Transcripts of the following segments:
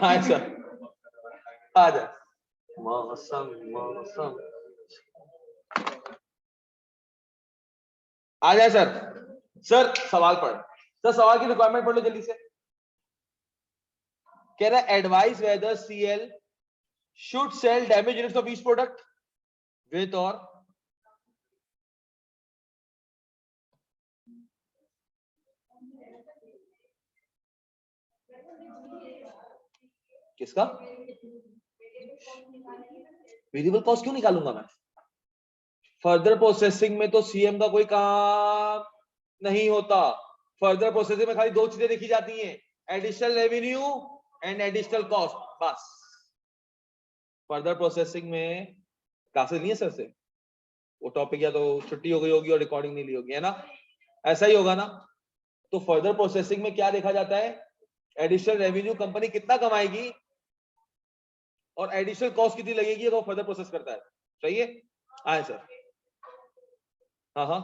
हाँ सर आ जा मौसम मौसम आ जाए सर। सर सवाल पढ़, सर सवाल की रिक्वायरमेंट पढ़ लो जल्दी से। कह रहा है advice whether CL should sell damage units of each product with और किसका वेरिएबल कॉस्ट क्यों निकालूंगा मैं? फर्दर प्रोसेसिंग में तो सीएम का कोई काम नहीं होता। फर्दर प्रोसेसिंग में खाली दो चीजें देखी जाती हैं, additional revenue and additional cost, बस। फर्दर प्रोसेसिंग में क्लासेस नहीं है सर से, वो टॉपिक या तो छुट्टी हो गई होगी और रिकॉर्डिंग नहीं ली होगी, है ना? ऐसा ही होगा ना? तो फर्दर प्रोसेसिंग में क्या देखा जाता है? एडिशनल रेवेन्यू कंपनी कितना कमाएगी और एडिशनल कॉस्ट कितनी लगेगी तो फर्दर प्रोसेस करता है। चाहिए आए सर? हाँ हाँ,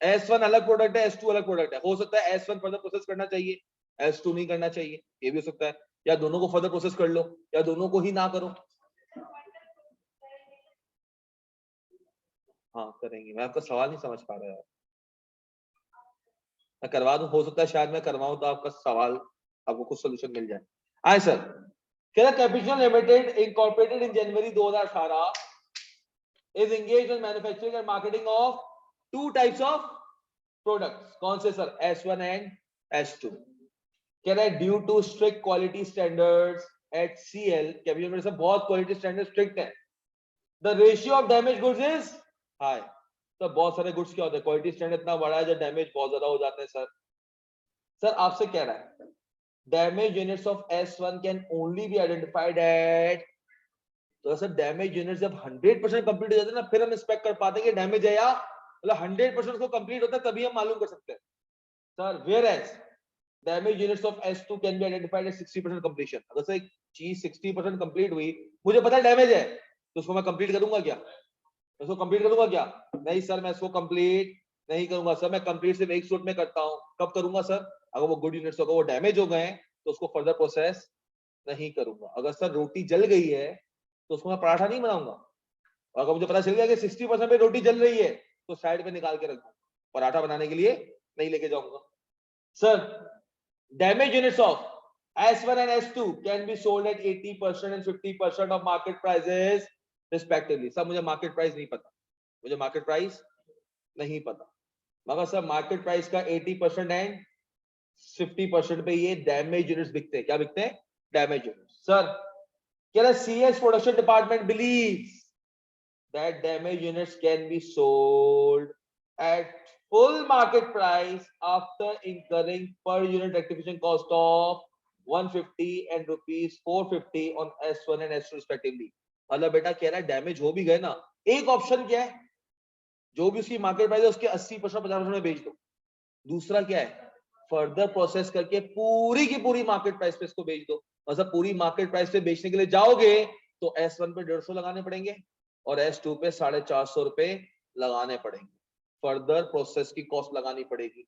S1 अलग प्रोडक्ट है, S2 अलग प्रोडक्ट है। हो सकता है S1 फर्दर प्रोसेस करना चाहिए, S2 नहीं करना चाहिए, ये भी हो सकता है। या दोनों को फर्दर प्रोसेस कर लो या दोनों को ही ना करो। हाँ करेंगे, मैं आपका सवाल नहीं समझ पा रहा यार। मैं करवा दूं, हो सकता है शायद मैं करवाऊं तो आपका सवाल आपको कुछ सोल्यूशन मिल जाए। आए सर, क्या capital limited incorporated in January 2018 is engaged in manufacturing and marketing of two types of products. कौन से सर? S1 and S2. कह रहा है due to strict quality standards at CL, capital में से बहुत क्वालिटी स्टैंडर्ड स्ट्रिक्ट है, the ratio of damage goods is high. तो बहुत सारे गुड्स क्या होते हैं, क्वालिटी स्टैंडर्ड इतना बड़ा है जो डैमेज बहुत ज्यादा हो जाते हैं सर। सर आपसे कह रहा है damage units of S1 can only be identified at, तो सर डैमेज यूनिट जब 100% कंप्लीट हो जाते हैं ना, फिर हम इंस्पेक्ट कर पाते हैं कि डैमेज है या मतलब 100% को कंप्लीट होता है, तभी हम मालूम कर सकते हैं sir. Where as damage units of S2 can be identified at 60% completion. अगर सर एक चीज 60% कंप्लीट हुई, मुझे पता है डैमेज है, तो उसको मैं कंप्लीट करूंगा क्या? उसको कंप्लीट करूंगा क्या? नहीं सर, मैं इसको कंप्लीट नहीं करूंगा सर। मैं कंप्लीट सिर्फ एक सूट में करता हूं। कब करूंगा सर? अगर वो गुड यूनिट्स होगा, वो डैमेज हो गए तो उसको फर्दर प्रोसेस नहीं करूंगा। अगर सर रोटी जल गई है तो उसको मैं पराठा नहीं बनाऊंगा। अगर मुझे पता चल गया कि 60% पे रोटी जल रही है तो साइड पे निकाल के रख दूंगा, पराठा बनाने के लिए नहीं लेके जाऊंगा। Sir damage units of S1 and S2 can be sold at 80% and 50% of market prices respectively. Sir मुझे मार्केट प्राइस नहीं पता, मुझे मार्केट प्राइस नहीं पता, मगर सर मार्केट प्राइस का 80% एंड 50% पे ये डैमेज यूनिट्स बिकते हैं। क्या बिकते हैं? Damage units. सर क्या है, CS production department believes that damaged units can be sold at full market price after incurring per unit rectification cost of 150 and rupees 450 on S1 and S2 respectively. मतलब बेटा कह रहा है damage हो भी गए ना, एक ऑप्शन क्या है, जो भी उसकी मार्केट प्राइस है उसके 80% 50% में बेच दो। दूसरा क्या है, फर्दर प्रोसेस करके पूरी की पूरी मार्केट प्राइस पे इसको बेच दो। मतलब पूरी मार्केट प्राइस पे बेचने के लिए जाओगे तो S1 पे 150 लगाने पड़ेंगे और S2 पे 450 रुपए लगाने पड़ेंगे। फर्दर प्रोसेस की कॉस्ट लगानी पड़ेगी,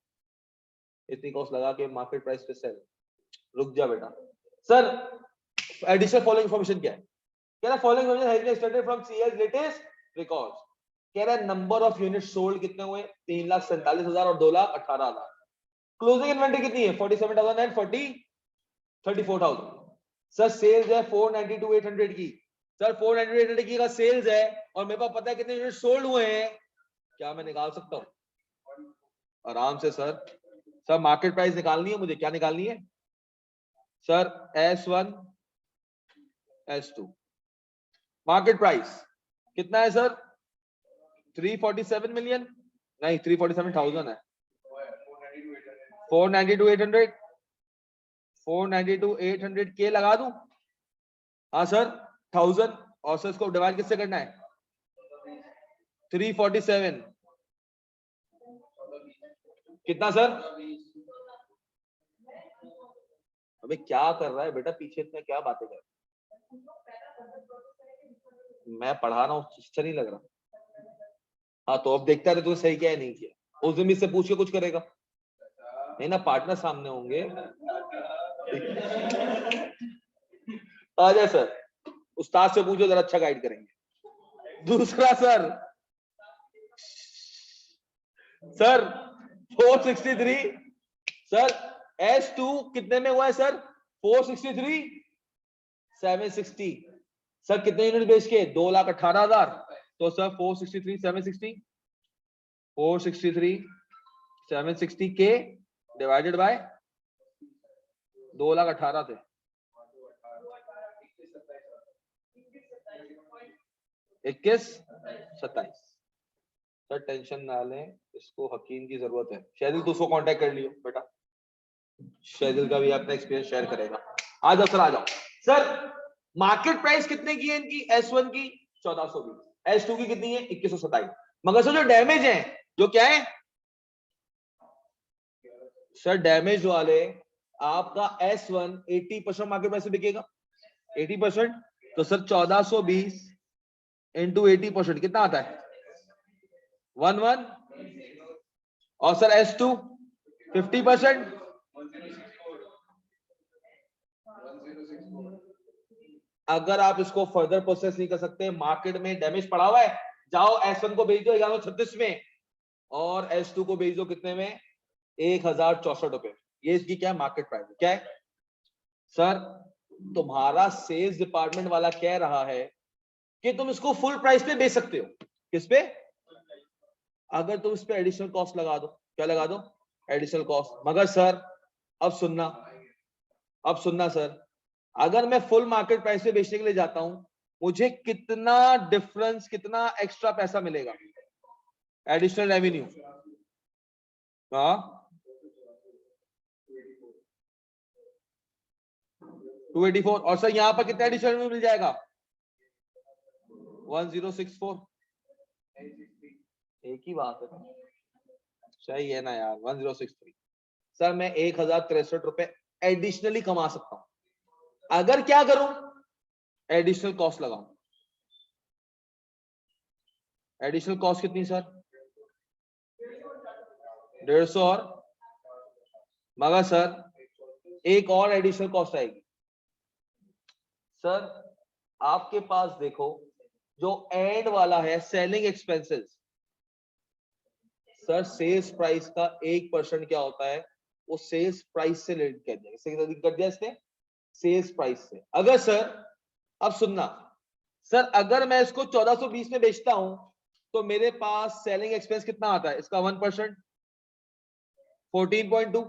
इतनी कॉस्ट लगा के मार्केट प्राइस पे सेल। रुक जा बेटा। सर एडिशनल फॉलोइंग इंफॉर्मेशन क्या है? कह रहा following information has been extracted from CS latest records. कह रहा है नंबर ऑफ यूनिट सोल्ड कितने हुए? 3,47,000 और 2,18,000। क्लोजिंग इन्वेंटरी कितनी है? 47,000 एंड 34,000। सर सेल्स है 492,800 की। सर 492,800 की का सेल्स है और मेरे पास पता है कितने यूनिट सोल्ड हुए हैं, क्या मैं निकाल सकता हूं? आराम से सर। सर मार्केट प्राइस निकालनी है मुझे, क्या निकालनी है sir? S1 S2 market price कितना है सर? 347 मिलियन, नहीं 347,000 है। 492,800, 492,800 के लगा दूं? हाँ सर 1000, और सर इसको डिवाइड किससे करना है? 347 कितना सर? अबे क्या कर रहा है बेटा पीछे, इतने क्या बातें कर रहा है? मैं पढ़ा रहा हूँ, अच्छा नहीं लग रहा? हाँ तो अब देखता रहे तू सही क्या है नहीं किया। उस दिन इससे पूछ के कुछ करेगा नहीं ना, पार्टनर सामने होंगे। आ जाए सर, उस्ताद से पूछो जरा, अच्छा गाइड करेंगे। दूसरा सर, सर 463 सर, S2 कितने में हुआ है सर? 463 760 सर, कितने यूनिट बेच के? 2,18,000। तो सर 463 760 के डिवाइडेड बाय 2,18,000 थे, 21,27। सर टेंशन ना लें, इसको हकीम की जरूरत है। शायद तो उसको कांटेक्ट कर लियो बेटा, शायद का भी अपना एक्सपीरियंस शेयर करेगा। आ जाओ सर, आ जाओ सर। मार्केट प्राइस कितने की है इनकी? S1 की 1420, S2 की कितनी है? 2127। मगर सर जो डैमेज है, जो क्या है सर? डैमेज वाले आपका S1 80% मार्केट प्राइस से बिकेगा, 80%। तो सर 1420 इंटू 80% कितना आता है? 11। और सर S2 50%, अगर आप इसको फर्दर प्रोसेस नहीं कर सकते, मार्केट में डैमेज पड़ा हुआ है, जाओ S1 को भेज दो 1136 में, और S2 को भेज दो कितने में? 1,064 रुपए। ये इसकी क्या है? मार्केट प्राइस क्या है सर? तुम्हारा सेल्स डिपार्टमेंट वाला कह रहा है कि तुम इसको फुल प्राइस पे बेच सकते हो। किस पे? अगर तुम इस पे एडिशनल कॉस्ट लगा दो। क्या लगा दो? Additional cost. मगर सर अब सुनना, अब सुनना सर, अगर मैं फुल मार्केट प्राइस पे बेचने के लिए जाता हूं, मुझे कितना डिफरेंस, कितना एक्स्ट्रा पैसा मिलेगा? एडिशनल रेवेन्यू, हाँ 284। और सर यहां पर कितना एडिशनल रेवेन्यू मिल जाएगा? 1064। एक ही बात है, सही है ना यार? 1063। सर मैं 1,063 रुपए एडिशनली कमा सकता हूं अगर क्या करूं? एडिशनल कॉस्ट लगाऊं। एडिशनल कॉस्ट कितनी सर? 150। और मगर सर एक और एडिशनल कॉस्ट आएगी सर। आपके पास देखो, जो एंड वाला है selling expenses, sir sales price का 1% क्या होता है? वो सेल्स प्राइस से लिंक कर दिया। लिंक कर दिया इसने सेल्स प्राइस से। अगर सर, अब सुनना सर, अगर मैं इसको 1420 में बेचता हूं, तो मेरे पास सेलिंग एक्सपेंस कितना आता है? इसका 1% 14.2।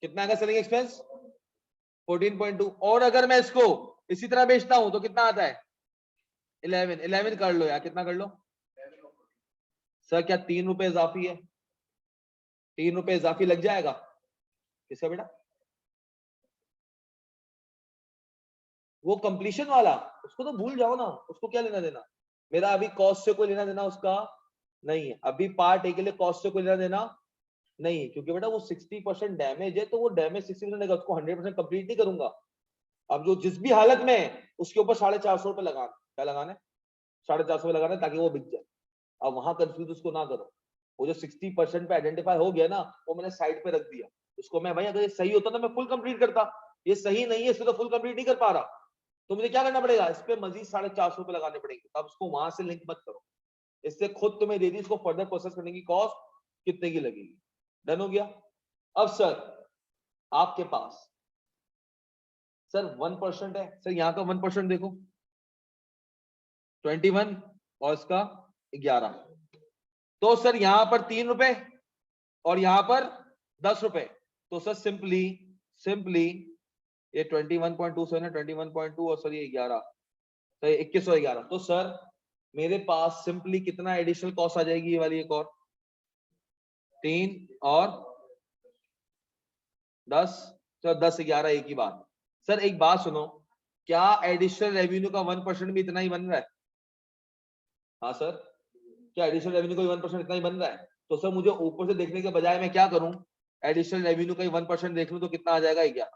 कितना आएगा सेलिंग एक्सपेंस? 14.2। और अगर मैं इसको इसी तरह बेचता हूं तो कितना आता है? 11 कर लो यार, कितना कर लो सर? क्या 3 रुपए इजाफी है? 3 रुपए इजाफी लग जाएगा किसका बेटा? वो कंप्लीशन वाला, उसको तो भूल जाओ ना, उसको क्या लेना देना। मेरा अभी कॉस्ट से कोई लेना देना उसका नहीं है। अभी पार्ट ए के लिए कॉस्ट से कोई लेना देना नहीं है, क्योंकि बेटा वो 60% डैमेज है, तो वो डैमेज 60% है, उसको 100% कंप्लीट नहीं करूंगा। अब जो जिस भी हालत में है, उसके ऊपर 450 रुपए लगाना। क्या लगाना है? 450 रुपए लगाना है, ताकि वो बिक जाए। अब वहां कंफ्यूज उसको ना करो। वो जो 60% पे आइडेंटिफाई हो गया ना, वो मैंने साइड पे रख दिया उसको। मैं भाई अगर ये सही होता तो मैं फुल कंप्लीट करता, ये सही नहीं है, इसलिए तो फुल कंप्लीट नहीं कर पा रहा। तो मुझे क्या करना पड़ेगा? इस पे मजीद 450 रुपए लगाने पड़ेंगे। अब उसको वहां से लिंक मत करो, इससे खुद तुम्हें दे दी, इसको फर्दर प्रोसेस करने की कॉस्ट कितने की लगेगी। डन हो गया? अब सर आपके पास सर 1% है सर, यहां का 1% देखो 21 और इसका 11। तो सर यहां पर 3 रुपए और यहां पर 10 रुपए। तो सर सिंपली सिंपली ये 21.27 है, 21.2, और सर ये 11, तो 2111। तो सर मेरे पास सिंपली कितना एडिशनल कॉस्ट आ जाएगी? ये वाली एक और 3 और 10, तो 10 11 एक ही बात। सर एक बात सुनो, क्या एडिशनल रेवेन्यू का 1% भी इतना ही बन रहा है? हाँ सर, क्या एडिशनल रेवेन्यू का 1% इतना ही बन रहा है? तो सर मुझे ऊपर से देखने के बजाय मैं क्या करूं? एडिशनल रेवेन्यू का 1% देख लूं तो कितना आ जाएगा? 11।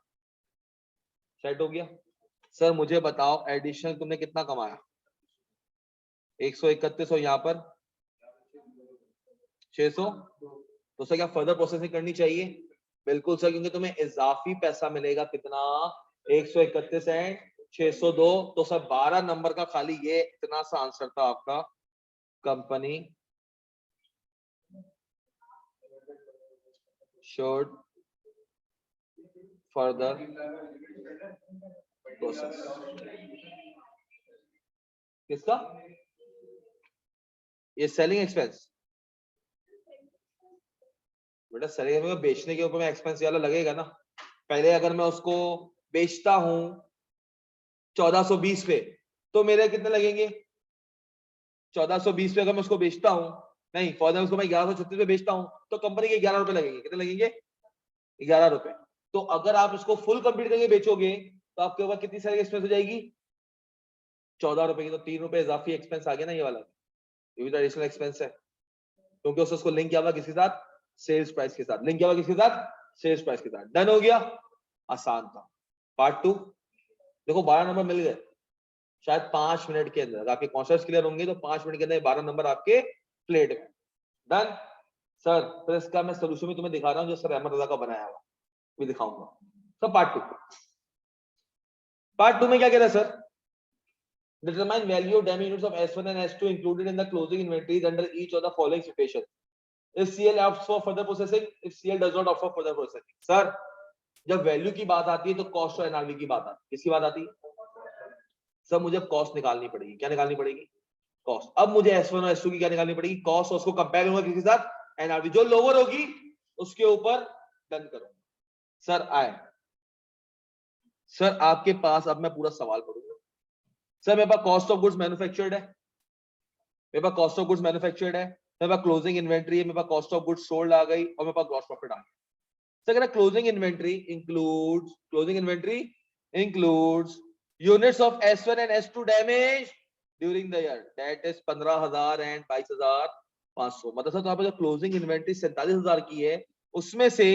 सेट हो गया? सर मुझे बताओ एडिशनल तुमने कितना कमाया? 131, और यहाँ पर 600। तो सर क्या फर्दर प्रोसेसिंग करनी चाहिए? बिल्कुल सर, क्योंकि तुम्हें इजाफी पैसा मिलेगा कितना, 131 एंड 602। तो सर 12 नंबर का खाली ये इतना सा आंसर था आपका। Company should further process। किसका? ये सेलिंग एक्सपेंस। बेटा सेलिंग में बेचने के ऊपर में एक्सपेंस वाला लगेगा ना। पहले अगर मैं उसको बेचता हूं 1420 पे, तो मेरे कितने लगेंगे? 1420 पे अगर मैं उसको बेचता हूं, नहीं फॉर उसको मैं 1136 पे बेचता हूं, तो कंपनी के 11 रुपए लगेंगे। कितने लगेंगे? 11 रुपए। तो अगर आप इसको फुल कंप्लीट करके बेचोगे तो आपके ऊपर कितनी सारी एक्सपेंस हो जाएगी? 14 रुपए की। तो 3 रुपए इजाफी एक्सपेंस आ गया ना ये वाला। ये भी तो एडिशनल एक्सपेंस है, क्योंकि उसको लिंक किया हुआ किसके साथ? सेल्स प्राइस के साथ। लिंक किया हुआ किसके साथ? सेल्स प्राइस के साथ। डन हो गया, आसान था। पार्ट 2 देखो, 12 नंबर मिल गए शायद 5 मिनट के अंदर। आपके कॉन्सेप्ट्स क्लियर होंगे तो 5 मिनट के अंदर 12 नंबर आपके प्लेट में। Done sir. फिर इसका मैं सोल्यूशन भी तुम्हें दिखा रहा हूं जो सर अहमद रजा का बनाया हुआ भी दिखाऊंगा। सब पार्ट 2 में क्या कह रहा है sir? Determine value of damage units of S1 and S2 included in the closing inventories under each of the following situation. If CL opts for further processing, if CL does not opt for further processing. Sir जब value की बात आती है तो cost और NRV की बात आती है। किसकी बात आती है? सर मुझे कॉस्ट निकालनी पड़ेगी। क्या निकालनी पड़ेगी? कॉस्ट। अब मुझे S1 और S2 की क्या निकालनी पड़ेगी? कॉस्ट। और उसको कंपेयर करूंगा किसके साथ? एनआरवी। जो लोअर होगी उसके ऊपर डन करूंगा। सर आए सर आपके पास, अब मैं पूरा सवाल पढ़ूंगा। सर मेरे पास कॉस्ट ऑफ गुड्स मैन्युफैक्चर्ड है, मेरे पास कॉस्ट ऑफ गुड्स मैन्युफैक्चर्ड है, मेरे पास क्लोजिंग इन्वेंट्री है, मेरे पास कॉस्ट ऑफ गुड्स सोल्ड आ गई और मेरे पास ग्रॉस प्रॉफिट आ गया। Sir closing inventory includes units of S1 and S2 damage during the year, that is 15,000 and 22,500। मतलब सर तो जो क्लोजिंग इन्वेंट्री 47,000 की है उसमें से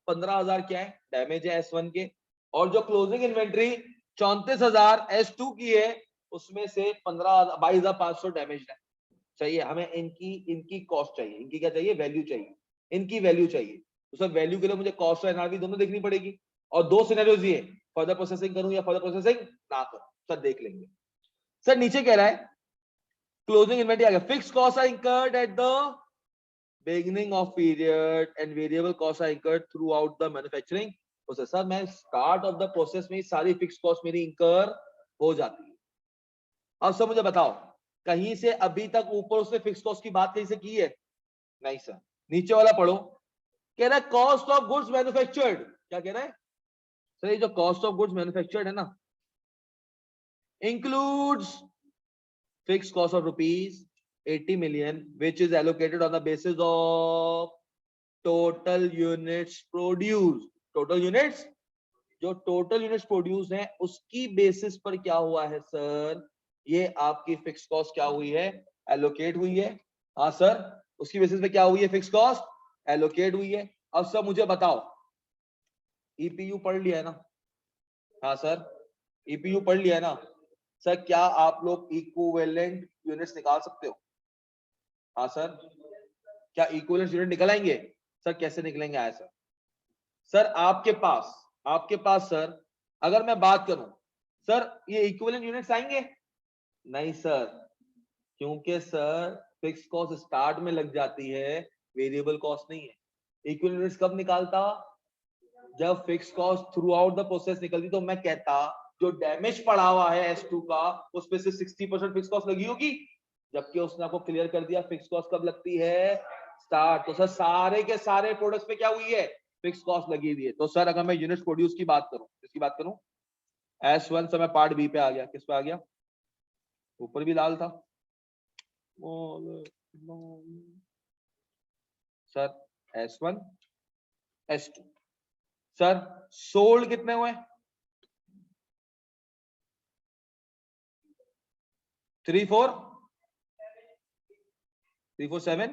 15,000 क्या है? डैमेज है S1 के। और जो क्लोजिंग इन्वेंट्री 34,000 S2 की है उसमें से 22,500 डैमेज है। चाहिए हमें इनकी कॉस्ट चाहिए। इनकी क्या चाहिए? वैल्यू चाहिए। इनकी वैल्यू चाहिए। तो सर वैल्यू के लिए मुझे कॉस्ट और एनआरवी दोनों देखनी पड़ेगी। और दो सिनेरियोज ये, फर्दर प्रोसेसिंग करूं या फर्दर प्रोसेसिंग ना करूं। सर देख लेंगे। सर नीचे कह रहा है क्लोजिंग इन्वेंटरी आ गया। Fix cost are incurred at the beginning of period and variable cost are incurred throughout the manufacturing process. Sir मैं स्टार्ट ऑफ द प्रोसेस में सारी फिक्स कॉस्ट मेरी इंकर हो जाती है। अब सर मुझे बताओ, कहीं से अभी तक ऊपर उसने फिक्स कॉस्ट की बात कहीं से की है? नहीं सर। नीचे वाला पढ़ो, कह रहा है कॉस्ट ऑफ गुड्स मैन्युफैक्चर्ड। क्या कह रहा है सर? ये जो कॉस्ट ऑफ गुड्स मैन्युफैक्चर्ड है ना, includes fix cost of rupees 80 million which is allocated on the basis of total units produced। total units, जो टोटल यूनिट्स प्रोड्यूस है उसकी बेसिस पर क्या हुआ है सर? ये आपकी फिक्स कॉस्ट क्या हुई है? एलोकेट हुई है। हाँ सर, उसकी बेसिस पे क्या हुई है? फिक्स कॉस्ट एलोकेट हुई है। अब सर मुझे बताओ, ईपीयू पढ़ लिया है ना? हाँ सर, ईपीयू पढ़ लिया है ना? सर क्या आप लोग इक्विवेलेंट यूनिट्स निकाल सकते हो? हाँ सर, क्या इक्विवेलेंट यूनिट निकल आएंगे? सर कैसे निकलेंगे? आया सर, सर आपके पास सर अगर मैं बात करूं, सर ये इक्विवेलेंट यूनिट्स आएंगे? नहीं सर, क्योंकि सर फिक्स कॉस्ट स्टार्ट में लग जाती है, वेरिएबल कॉस्ट नहीं है। इक्विवेलेंट यूनिट्स कब निकालता? जब fix cost through out the process निकलती। तो मैं कहता जो डैमेज पड़ा हुआ है S2 का उस पे से 60% फिक्स कॉस्ट लगी होगी, जबकि उसने आपको क्लियर कर दिया फिक्स कॉस्ट कब लगती है? स्टार्ट। तो सर सारे के सारे प्रोडक्ट्स पे क्या हुई है? फिक्स कॉस्ट लगी हुई है। तो सर अगर मैं यूनिट्स प्रोड्यूस की बात करूं, किसकी बात करूं? S1 से मैं पार्ट बी पे आ गया। किस पे आ गया? ऊपर भी लाल था sir. S1 S2 sir sold कितने हुए? 3 4 3 4 7।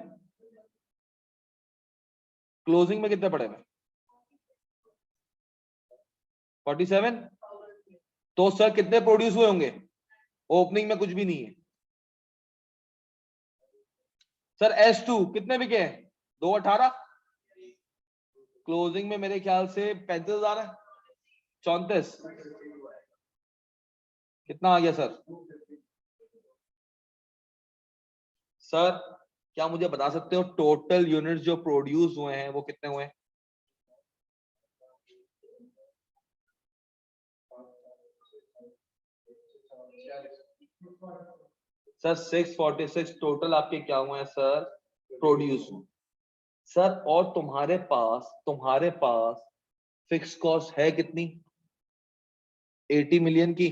क्लोजिंग में कितने पड़े हुए? 47। तो सर कितने प्रोड्यूस हुए होंगे? ओपनिंग में कुछ भी नहीं है सर। S2 कितने बिके हैं? 218। क्लोजिंग में मेरे ख्याल से 35,000 है, 34 कितना आ गया सर? सर क्या मुझे बता सकते हो टोटल यूनिट्स जो प्रोड्यूस हुए हैं वो कितने हुए हैं? सर 646 टोटल आपके क्या हुए हैं सर? प्रोड्यूस हुए सर। और तुम्हारे पास फिक्स कॉस्ट है कितनी? 80 मिलियन की।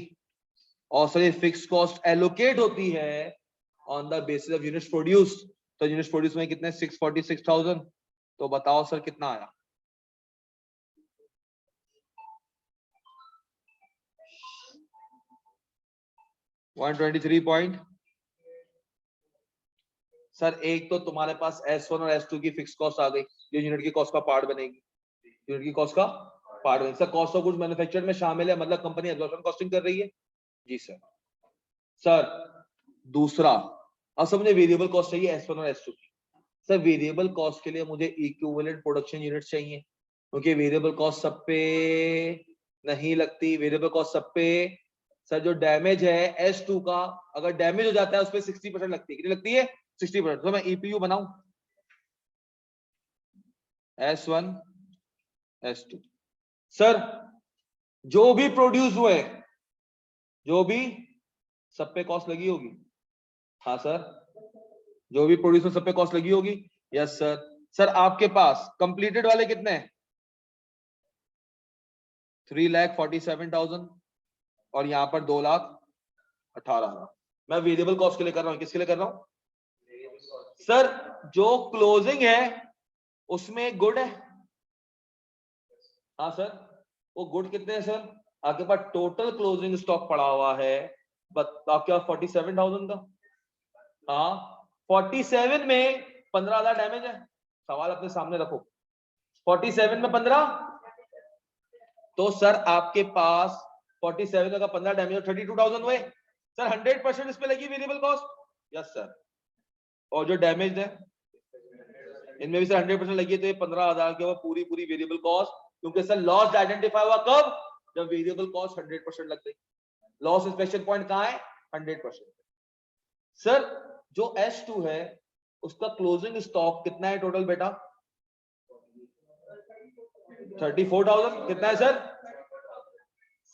और सर ये फिक्स कॉस्ट एलोकेट होती है on the basis of units produce. तो यूनिट्स प्रोड्यूस में कितने? 646,000। तो बताओ सर कितना आया? $123 सर। एक तो तुम्हारे पास S1 और S2 की फिक्स कॉस्ट आ गई जो यूनिट की कॉस्ट का पार्ट बनेगी, यूनिट की कॉस्ट का पार्ट बनेगी। Sir cost of goods manufactured में शामिल है, मतलब कंपनी एब्जॉर्प्शन कॉस्टिंग कर रही है। जी सर। सर दूसरा, अब सब मुझे वेरिएबल कॉस्ट चाहिए S1 और S2 की। सर वेरिएबल कॉस्ट के लिए मुझे इक्विवेलेंट प्रोडक्शन यूनिट्स चाहिए, क्योंकि वेरिएबल कॉस्ट सब पे नहीं लगती। वेरिएबल कॉस्ट सब पे सर जो डैमेज है S2 का, अगर डैमेज हो जाता है उस पर 60% लगती है। कितनी लगती है? 60%। तो मैं EPU बनाऊं S1 S2। सर जो भी प्रोड्यूस हुए, जो भी सब पे कॉस्ट लगी होगी। हाँ सर, जो भी प्रोड्यूस हुए सब पे कॉस्ट लगी होगी। Yes sir. सर आपके पास कंप्लीटेड वाले कितने हैं? 3,47,000 और यहाँ पर 2,18,000। मैं वेरिएबल कॉस्ट के लिए कर रहा हूँ। किसके लिए कर रहा हूँ? सर जो क्लोजिंग है उसमें गुड है। हाँ सर, वो गुड कितने हैं सर? आपके पास टोटल क्लोजिंग स्टॉक पड़ा हुआ है आपके पास 47,000 का। हाँ 47 में 15,000 डैमेज है। सवाल अपने सामने रखो। 47 में 15, तो सर आपके पास 47 का 15 डैमेज 32,000 हुए। सर 100% इस पे लगी वेरिएबल कॉस्ट। Yes sir. और जो डैमेज है इनमें भी सर 100% लगी है, तो ये 15,000 के ऊपर पूरी पूरी वेरिएबल कॉस्ट। क्योंकि सर लॉस आइडेंटिफाई हुआ कब? जब वेरिएबल कॉस्ट 100% लग गई। लॉस इंस्पेक्शन पॉइंट कहां है? 100%। सर जो S2 है उसका क्लोजिंग स्टॉक कितना है टोटल बेटा? 34,000। कितना है सर?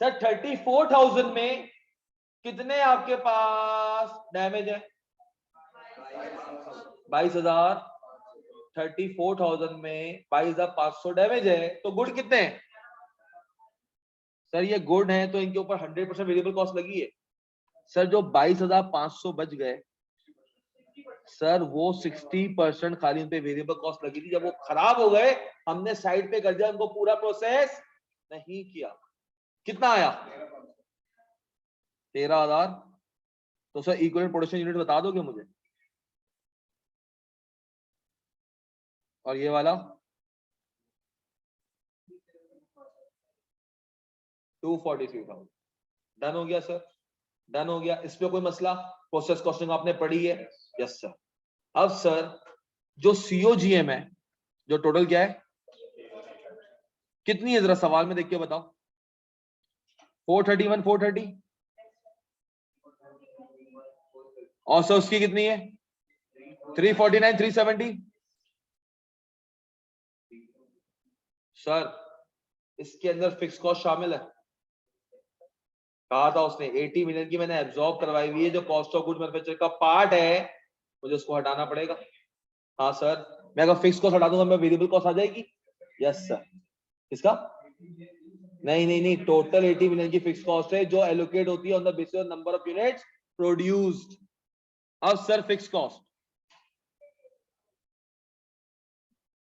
सर 34,000 में कितने आपके पास डैमेज है? 22,000। 34,000 में 22,500 डैमेज है, तो गुड कितने हैं? सर ये गुड है तो इनके ऊपर 100% वेरिएबल कॉस्ट लगी है। सर जो 22,500 बच गए सर, वो 60% खाली उन पे वेरिएबल कॉस्ट लगी थी। जब वो खराब हो गए हमने साइड पे कर दिया, उनको पूरा प्रोसेस नहीं किया। कितना आया? 13,000। तो सर इक्विवेलेंट प्रोडक्शन यूनिट बता दोगे मुझे? और ये वाला 243,000। डन हो गया सर, डन हो गया। इस पे कोई मसला? प्रोसेस कॉस्टिंग आपने पढ़ी है। Yes sir. अब सर जो COGM है, जो टोटल क्या है, कितनी है जरा सवाल में देख के बताओ। 431 430। और सर उसकी कितनी है? 349 370। सर इसके अंदर फिक्स कॉस्ट शामिल है। कहा था उसने 80 मिलियन की मैंने एब्जॉर्ब करवाई हुई है, जो कॉस्ट ऑफ गुड्स मैन्युफैक्चर का पार्ट है, मुझे उसको हटाना पड़ेगा। हाँ सर, मैं अगर फिक्स कॉस्ट हटा दूंगा मैं वेरिएबल कॉस्ट आ जाएगी। Yes sir. किसका? नहीं नहीं नहीं, टोटल 80 मिलियन की फिक्स कॉस्ट है जो एलोकेट होती है on the basis of number of units produced. अब सर फिक्स कॉस्ट,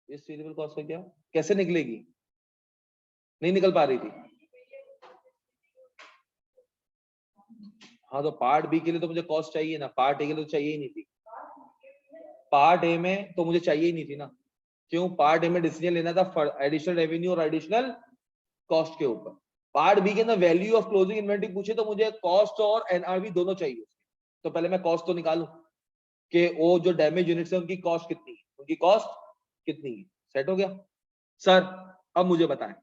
इस वेरिएबल कॉस्ट का क्या कैसे निकलेगी? नहीं निकल पा रही थी। हाँ तो पार्ट बी के लिए तो मुझे कॉस्ट चाहिए ना, पार्ट ए के लिए तो चाहिए ही नहीं थी। पार्ट ए में तो मुझे चाहिए ही नहीं थी ना। क्यों? पार्ट ए में डिसीजन लेना था एडिशनल रेवेन्यू और एडिशनल कॉस्ट के ऊपर। पार्ट बी के अंदर वैल्यू ऑफ क्लोजिंग इन्वेंटरी पूछे तो मुझे कॉस्ट और NRV दोनों चाहिए। तो पहले मैं कॉस्ट तो निकालूं कि वो जो डैमेज यूनिट्स है उनकी कॉस्ट कितनी है, उनकी कॉस्ट कितनी है। सेट हो गया? सर अब मुझे बताएं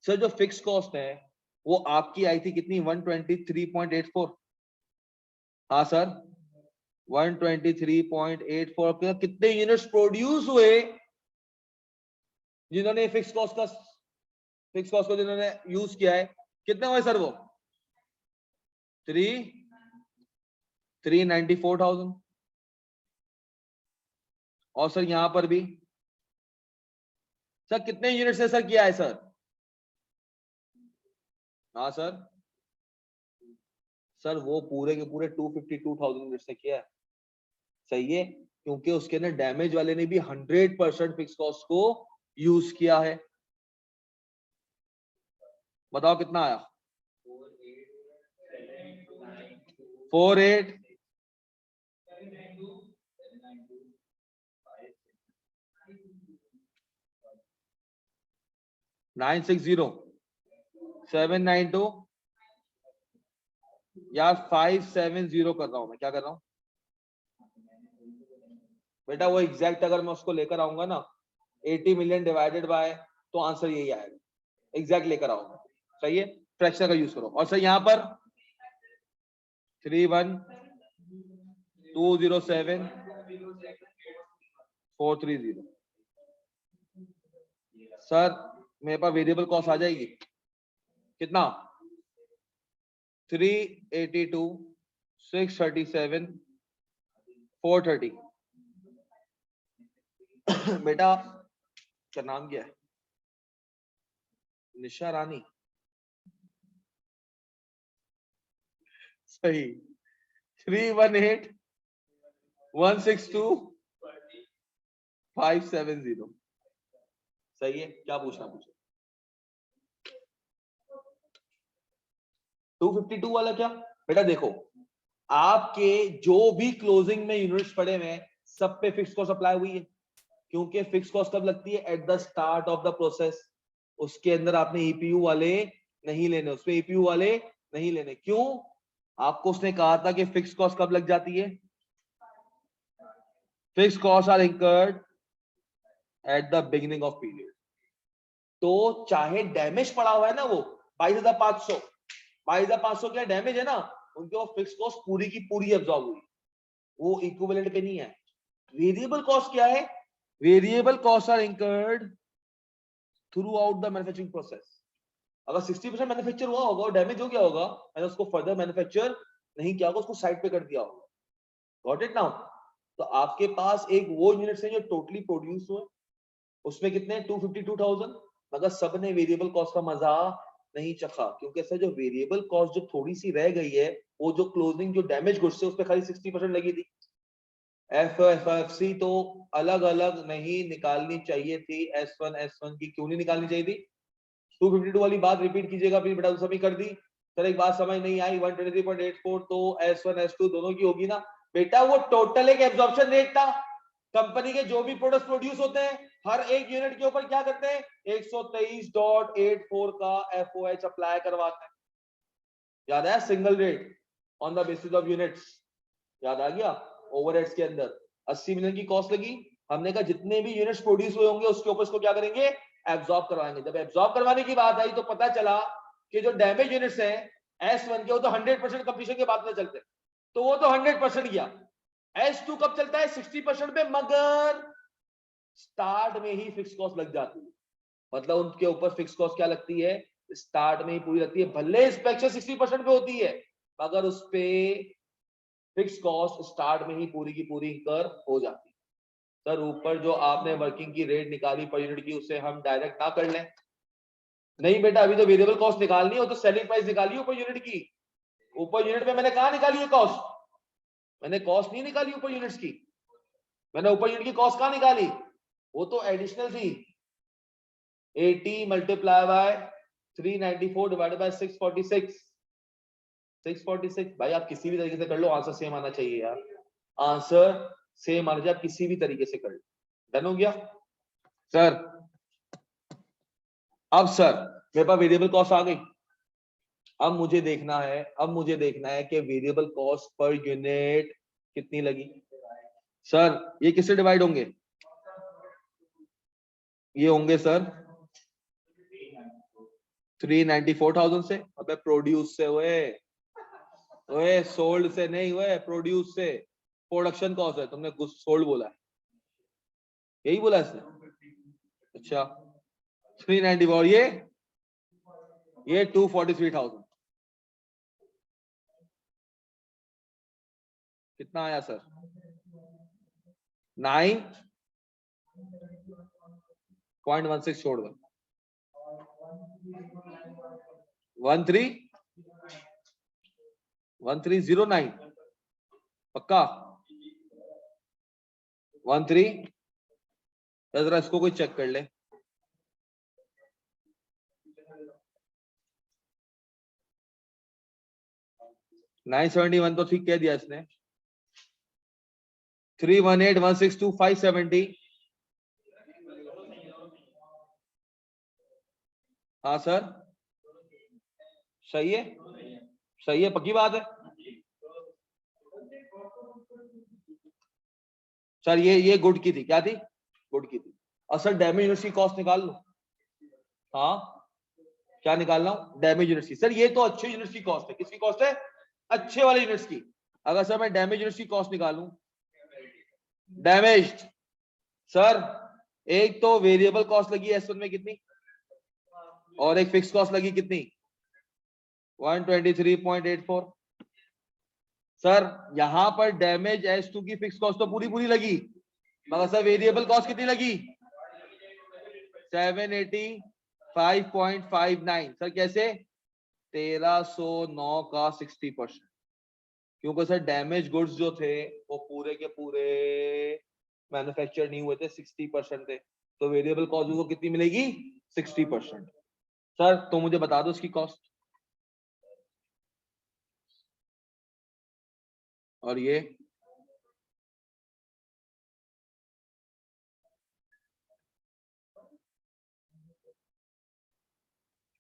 सर, जो फिक्स कॉस्ट है वो आपकी आई थी कितनी, 123.84। हाँ सर 123.84। कितने यूनिट्स प्रोड्यूस हुए जिन्होंने फिक्स कॉस्ट को जिन्होंने यूज किया है, कितने हुए सर वो? 394,000। और सर यहां पर भी सर कितने यूनिट से सर किया है सर? हाँ सर वो पूरे के पूरे 252,000 यूनिट से किया है। सही है, क्योंकि उसके अंदर डैमेज वाले ने भी 100% फिक्स कॉस्ट को यूज किया है। बताओ कितना आया? 48 960 792 यार 570 कर रहा हूं मैं, क्या कर रहा हूं बेटा? वो एग्जैक्ट अगर मैं उसको लेकर आऊंगा ना 80 मिलियन डिवाइडेड बाय, तो आंसर यही आएगा। एग्जैक्ट लेकर आओगे, सही है, फ्रैक्शन का यूज करो। और सर यहाँ पर 31207,430 सर मेरे पास वेरिएबल कॉस्ट आ जाएगी कितना? 382,637,430 बेटा क्या नाम क्या है? निशा रानी, सही। 318,162,570 सही है। क्या पूछना पूछो? 252 वाला क्या बेटा? देखो आपके जो भी क्लोजिंग में यूनिट्स पड़े हुए हैं सब पे फिक्स कॉस्ट अप्लाई हुई है, क्योंकि फिक्स कॉस्ट कब लगती है? At the start of the process. उसके अंदर आपने ईपीयू वाले नहीं लेने, उसमें ईपीयू वाले नहीं लेने। क्यों? आपको उसने कहा था कि फिक्स कॉस्ट कब लग जाती है? Fix cost are incurred at the beginning of period. तो चाहे डैमेज पड़ा हुआ है ना वो 22,500, 22,500 क्या डैमेज है ना, उनके वो फिक्स कॉस्ट पूरी की पूरी एब्जॉर्ब हुई, वो इक्विवेलेंट पे नहीं है। वेरिएबल कॉस्ट क्या है? Variable cost are incurred throughout the manufacturing process. अगर 60% मैन्युफैक्चर हुआ होगा और डैमेज हो गया होगा, मैंने उसको फर्दर मैन्युफैक्चर नहीं किया होगा, उसको साइड पे कर दिया होगा। Got it now? तो आपके पास एक वो यूनिट्स है जो टोटली प्रोड्यूस हुए, उसमें कितने 252,000, मगर सबने वेरिएबल कॉस्ट का मजा नहीं चखा, क्योंकि सर जो वेरिएबल कॉस्ट जो थोड़ी सी रह गई है, वो जो क्लोजिंग जो डैमेज गुड्स है उस पर खाली 60% लगी थी। एफएफसी तो अलग अलग नहीं निकालनी चाहिए थी, S1 की क्यों नहीं निकालनी चाहिए थी? 252 वाली बात रिपीट कीजिएगा फिर बेटा, सभी कर दी। सर एक बात समझ नहीं आई, 123.84 तो S1 S2 दोनों की होगी ना बेटा? वो टोटल एक एब्जॉर्प्शन रेट था। कंपनी के जो भी प्रोडक्ट्स प्रोड्यूस होते हैं हर एक यूनिट के ऊपर क्या करते हैं? 123.84 का FOH अप्लाई करवाते हैं। याद है? Single rate on the basis of units. याद आ गया? ओवरहेड्स के अंदर 80 मिलियन की कॉस्ट लगी, हमने कहा जितने भी यूनिट्स प्रोड्यूस हुए होंगे उसके ऊपर इसको क्या करेंगे? एब्जॉर्ब करवाएंगे। जब एब्जॉर्ब करवाने की बात आई तो पता चला कि जो डैमेज यूनिट्स हैं S1 के, वो तो 100% कंप्लीशन के बाद में चलते हैं, तो वो तो 100% गया। S2 कब चलता है? 60% पे, मगर स्टार्ट में ही फिक्स कॉस्ट लग जाती है। मतलब उनके ऊपर फिक्स कॉस्ट क्या लगती है? स्टार्ट में ही पूरी लगती है। भले इंस्पेक्शन 60% पे होती है, मगर उस पे फिक्स कॉस्ट स्टार्ट में ही पूरी की पूरी इंकर हो जाती है। सर ऊपर जो आपने वर्किंग की रेट निकाली पर यूनिट की, उससे हम डायरेक्ट ना कर लें? नहीं बेटा, अभी तो वेरिएबल कॉस्ट निकालनी हो तो सेलिंग प्राइस निकाली ऊपर यूनिट की। ऊपर यूनिट पे मैंने कहा निकाली है कॉस्ट? मैंने कॉस्ट नहीं निकाली ऊपर यूनिट्स की। मैंने ऊपर यूनिट की कॉस्ट कहां निकाली? वो तो एडिशनल थी। 80 मल्टीप्लाई बाय 394 डिवाइडेड बाय 646। 646 भाई आप किसी भी तरीके से कर लो, आंसर सेम आना चाहिए यार। आंसर सेम आना चाहिए, आप किसी भी तरीके से कर लो। डन हो गया सर? अब सर मेरे पास वेरिएबल कॉस्ट आ गई। अब मुझे देखना है कि वेरिएबल कॉस्ट पर यूनिट कितनी लगी। सर ये किससे डिवाइड होंगे? ये होंगे सर 394,000 से। अबे प्रोड्यूस से ओए सोल्ड से नहीं हुए, प्रोड्यूस से। प्रोडक्शन कॉस्ट है, तुमने सोल्ड बोला है, यही बोला इसने। अच्छा 394 और ये 243,000 कितना आया सर? 9.16 छोड़ दो 1309 पक्का 13। जरा इसको कोई चेक कर ले। 971 तो ठीक कह दिया इसने। 318,162,570। हाँ सर सही है, सही है, पक्की बात है सर। ये गुड की थी, क्या थी? गुड की थी। और सर डैमेज यूनिट्स की कॉस्ट निकाल लो। हाँ क्या निकालना हूं? डैमेज यूनिट्स की। सर ये तो अच्छे यूनिट्स की कॉस्ट है। किसकी कॉस्ट है? अच्छे वाले यूनिट्स की। अगर सर मैं डैमेज यूनिट्स की कॉस्ट निकालूं, डैमेज्ड सर, एक तो वेरिएबल कॉस्ट लगी S1 में कितनी, और एक फिक्स कॉस्ट लगी कितनी 123.84। सर यहां पर डैमेज S2 की फिक्स कॉस्ट तो पूरी पूरी लगी, मगर सर वेरिएबल कॉस्ट कितनी लगी 785.59। सर कैसे? 1309 का 60%। क्योंकि सर डैमेज गुड्स जो थे वो पूरे के पूरे मैन्युफैक्चर नहीं हुए थे, 60% थे, तो वेरिएबल कॉस्ट को कितनी मिलेगी 60%। सर तो मुझे बता दो इसकी कॉस्ट। और ये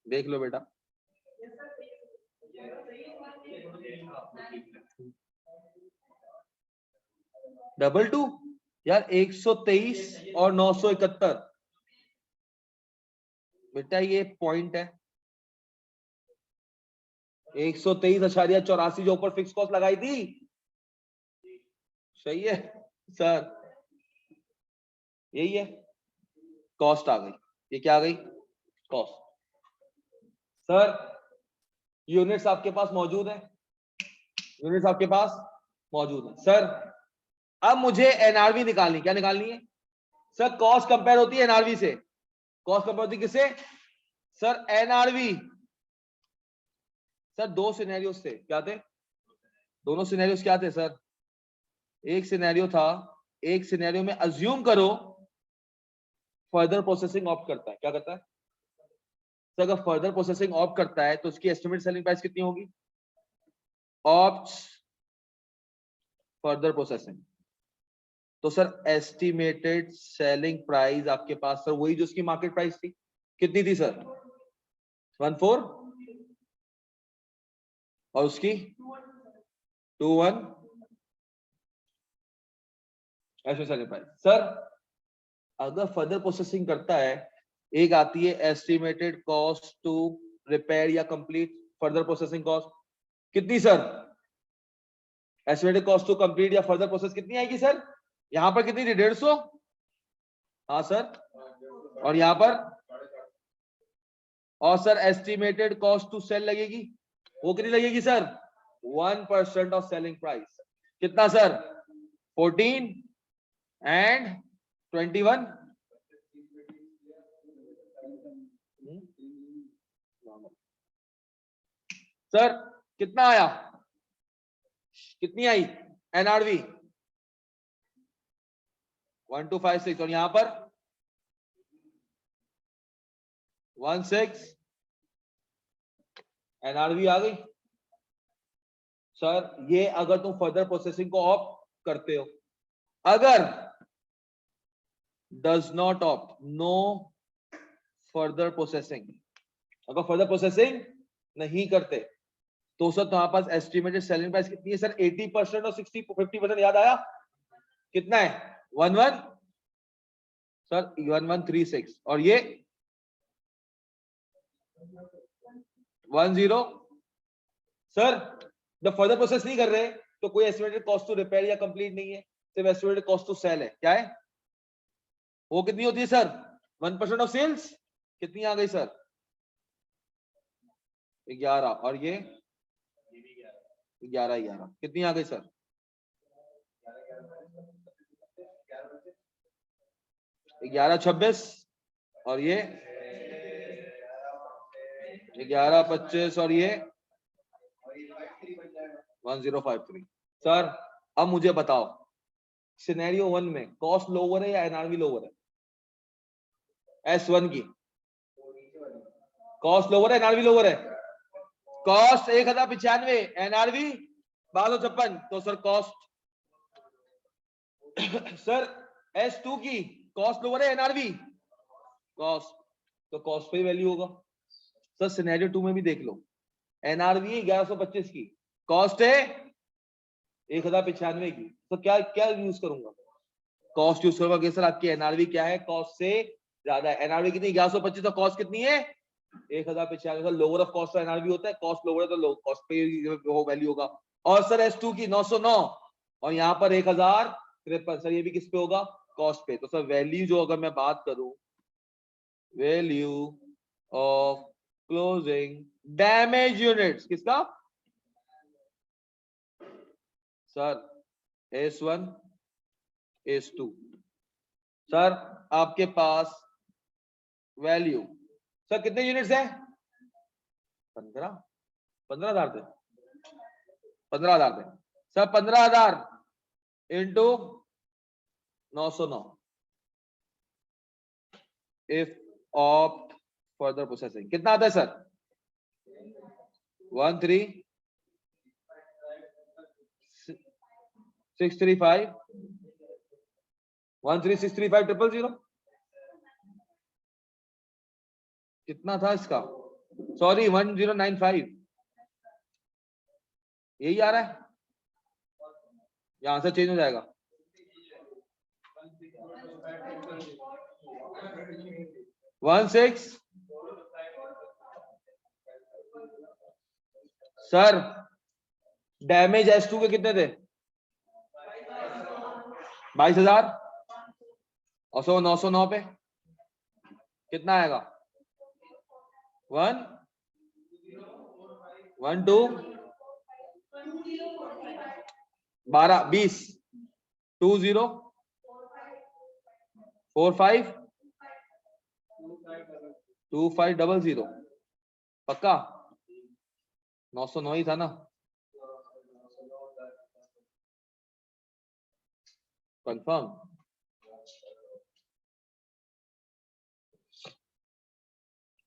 देख लो बेटा, डबल टू यार 123 और 971 बेटा, ये पॉइंट है 123.84 जो ऊपर फिक्स कॉस्ट लगाई थी। सही है सर, यही है कॉस्ट आ गई। ये क्या आ गई? कॉस्ट। सर यूनिट्स आपके पास मौजूद है, यूनिट्स आपके पास मौजूद है सर। अब मुझे एनआरवी निकालनी, क्या निकालनी है सर? कॉस्ट कंपेयर होती है एनआरवी से। कॉस्ट कंपेयर होती है किससे सर? एनआरवी। सर दो सिनेरियोस थे, क्या थे? दोनों सिनेरियोस क्या थे सर? एक सिनेरियो था, एक सिनेरियो में अज्यूम करो फर्दर प्रोसेसिंग ऑप्ट करता है। क्या करता है सर? अगर फर्दर प्रोसेसिंग ऑप्ट करता है तो उसकी एस्टिमेट सेलिंग प्राइस कितनी होगी? ऑप्ट फर्दर प्रोसेसिंग, तो सर एस्टिमेटेड सेलिंग प्राइस आपके पास सर वही जो उसकी मार्केट प्राइस थी, कितनी थी सर? 14 और उसकी 21 ऐसे सेलिंग प्राइस। सर अगर फर्दर प्रोसेसिंग करता है, एक आती है एस्टिमेटेड कॉस्ट टू रिपेयर या कंप्लीट फर्दर प्रोसेसिंग कॉस्ट, कितनी sir? Estimated cost to complete या फर्दर प्रोसेस कितनी आएगी सर? यहां पर कितनी थी? 150। हाँ सर, और यहां पर, और sir estimated cost to sell लगेगी, वो कितनी लगेगी सर? 1% of selling price. कितना सर? 14 एंड 21। सर कितना आया? कितनी आई एनआरवी? 1256। और यहां पर 16 एनआरवी आ गई। सर ये अगर तुम फर्दर प्रोसेसिंग को ऑप्ट करते हो, अगर does not opt, no further processing, अगर फर्दर प्रोसेसिंग नहीं करते तो सर तुम्हारे पास एस्टिमेटेड सेलिंग प्राइस कितनी है सर? 80% और 50% याद आया? कितना है? 11। सर 1136 और ये 10 सर जब फर्दर प्रोसेस नहीं कर रहे तो कोई एस्टिमेटेड कॉस्ट टू रिपेयर या कंप्लीट नहीं है, सिर्फ एस्टिमेटेड कॉस्ट टू सेल है। क्या है वो? कितनी होती है सर? 1% of sales. कितनी आ गई सर? 11 और ये 11 कितनी आ गई सर? 1126 और ये 1125 और ये 1053। सर अब मुझे बताओ सिनेरियो 1 में कॉस्ट लोअर है या एनआरवी लोअर है? S1 की कॉस्ट लोअर है, एनआरवी लोअर है? कॉस्ट 1095, एनआरवी 1256, तो सर कॉस्ट सर S2 की कॉस्ट लोअर है, एनआरवी कॉस्ट, तो कॉस्ट पे वैल्यू होगा। सर सिनेरियो 2 में भी देख लो, एनआरवी 1125 की, कॉस्ट है 1095 की, तो क्या क्या यूज करूंगा? कॉस्ट यूज करूंगा। सर आपकी एनआरवी क्या है? कॉस्ट से ज्यादा है। एनआरवी कितनी? 1125, तो कॉस्ट कितनी है? 1095। लोअर ऑफ कॉस्ट एनआरवी होता है, कॉस्ट लोअर है तो लो कॉस्ट पे वो वैल्यू होगा। और सर S2 की 909 और यहाँ पर 1053, सर ये भी किस पे होगा? कॉस्ट पे। तो सर वैल्यू जो अगर मैं बात करूं, value of closing damage units किसका? Sir S1 S2। सर आपके पास वैल्यू सर कितने यूनिट्स है? 15,000 थे, 15,000 थे sir. 15,000 into 909 if opt further processing कितना आता है सर? 13,635 13,635,000 कितना था इसका? सॉरी 1095 यही आ रहा है, यहां से चेंज हो जाएगा। One six sir damage S2 के कितने थे? 22,000 और 909 पे कितना आएगा? 1 1 2 12 20 20 45 2500 पक्का? 909 ही था ना? कंफर्म?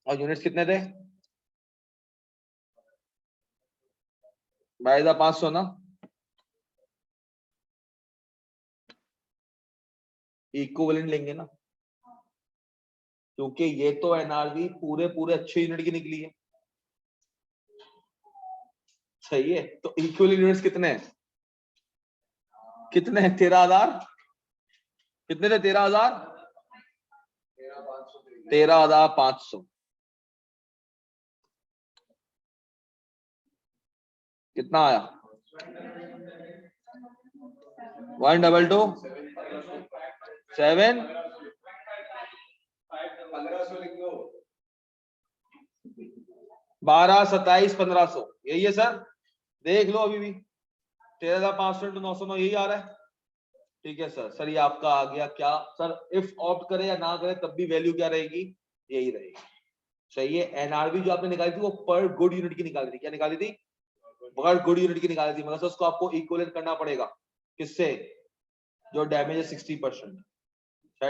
और यूनिट्स कितने थे? 22,500 ना? इक्विवेलेंट लेंगे ना, क्योंकि ये तो एनआरवी पूरे पूरे अच्छे यूनिट की निकली है। सही है, तो इक्विवेलेंट यूनिट्स कितने हैं? कितने हैं? 13,000 कितने थे? 13,000 13,500 कितना आया? 122 7 12 27 1500 यही है सर। देख लो अभी भी 13,500 into 909 यही आ रहा है। ठीक है सर। सर ये आपका आ गया क्या सर? इफ ऑप्ट करे या ना करे तब भी वैल्यू क्या रहेगी? यही रहेगी। सही है। एनआरवी जो आपने निकाली थी वो पर गुड यूनिट की निकाली थी। क्या निकाली थी? पर गुड यूनिट की निकाली थी, मतलब उसको आपको इक्विवेलेंट करना पड़ेगा किससे? जो डैमेज है 60%।